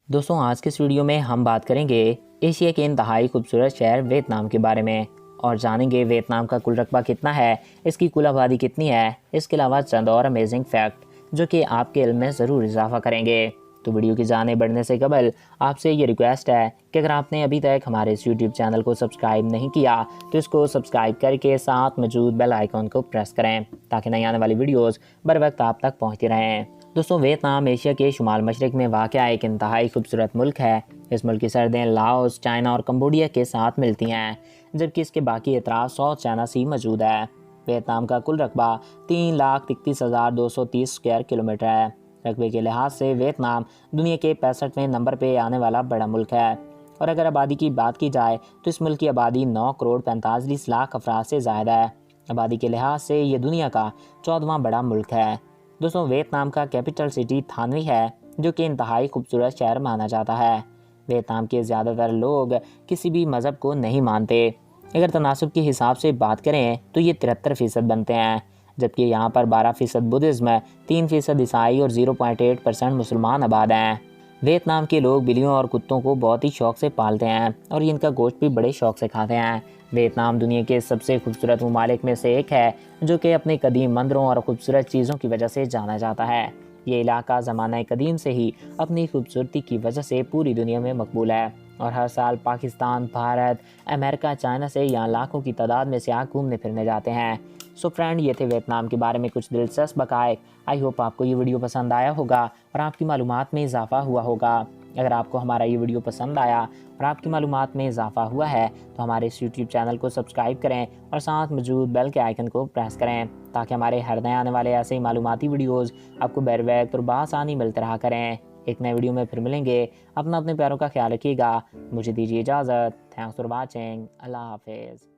دوستوں آج کے اس ویڈیو میں ہم بات کریں گے ایشیا کے انتہائی خوبصورت شہر ویتنام کے بارے میں اور جانیں گے ویتنام کا کل رقبہ کتنا ہے، اس کی کل آبادی کتنی ہے، اس کے علاوہ چند اور امیزنگ فیکٹ جو کہ آپ کے علم میں ضرور اضافہ کریں گے۔ تو ویڈیو کی جانب بڑھنے سے قبل آپ سے یہ ریکویسٹ ہے کہ اگر آپ نے ابھی تک ہمارے اس یوٹیوب چینل کو سبسکرائب نہیں کیا تو اس کو سبسکرائب کر کے ساتھ موجود بیل آئیکن کو پریس کریں تاکہ نئی آنے والی ویڈیوز بر وقت آپ تک پہنچتی رہیں۔ دوستوں ویتنام ایشیا کے شمال مشرق میں واقع ایک انتہائی خوبصورت ملک ہے۔ اس ملک کی سرحدیں لاؤس، چائنا اور کمبوڈیا کے ساتھ ملتی ہیں، جبکہ اس کے باقی اطراف ساؤتھ چائنا سی موجود ہے۔ ویتنام کا کل رقبہ 3,33,230 اسکوائر کلومیٹر ہے۔ رقبے کے لحاظ سے ویتنام دنیا کے 65ویں نمبر پہ آنے والا بڑا ملک ہے، اور اگر آبادی کی بات کی جائے تو اس ملک کی آبادی 9,45,00,000 افراد سے زائد ہے۔ آبادی کے لحاظ سے یہ دنیا کا 14واں بڑا ملک ہے۔ دوستوں ویتنام کا کیپٹل سٹی تھانوی ہے، جو کہ انتہائی خوبصورت شہر مانا جاتا ہے۔ ویتنام کے زیادہ تر لوگ کسی بھی مذہب کو نہیں مانتے۔ اگر تناسب کے حساب سے بات کریں تو یہ 73% بنتے ہیں، جبکہ یہاں پر 12% بدھزم، 3% عیسائی اور 0.8% مسلمان آباد ہیں۔ ویتنام کے لوگ بلیوں اور کتوں کو بہت ہی شوق سے پالتے ہیں اور ان کا گوشت بھی بڑے شوق سے کھاتے ہیں۔ ویتنام دنیا کے سب سے خوبصورت ممالک میں سے ایک ہے، جو کہ اپنے قدیم مندروں اور خوبصورت چیزوں کی وجہ سے جانا جاتا ہے۔ یہ علاقہ زمانہ قدیم سے ہی اپنی خوبصورتی کی وجہ سے پوری دنیا میں مقبول ہے، اور ہر سال پاکستان، بھارت، امریکہ، چائنا سے یہاں لاکھوں کی تعداد میں سیاح گھومنے پھرنے جاتے ہیں۔ سو فرینڈ، یہ تھے ویتنام کے بارے میں کچھ دلچسپ حقائق۔ آئی ہوپ آپ کو یہ ویڈیو پسند آیا ہوگا اور آپ کی معلومات میں اضافہ ہوا ہوگا۔ اگر آپ کو ہمارا یہ ویڈیو پسند آیا اور آپ کی معلومات میں اضافہ ہوا ہے تو ہمارے اس یوٹیوب چینل کو سبسکرائب کریں اور ساتھ موجود بیل کے آئیکن کو پریس کریں تاکہ ہمارے ہر نئے آنے والے ایسے ہی معلوماتی ویڈیوز آپ کو بر وقت اور بآسانی ملتے رہا کریں۔ ایک نئے ویڈیو میں پھر ملیں گے۔ اپنے پیاروں کا خیال رکھیے گا۔ مجھے دیجیے اجازت۔ Thanks for watching. اللہ حافظ۔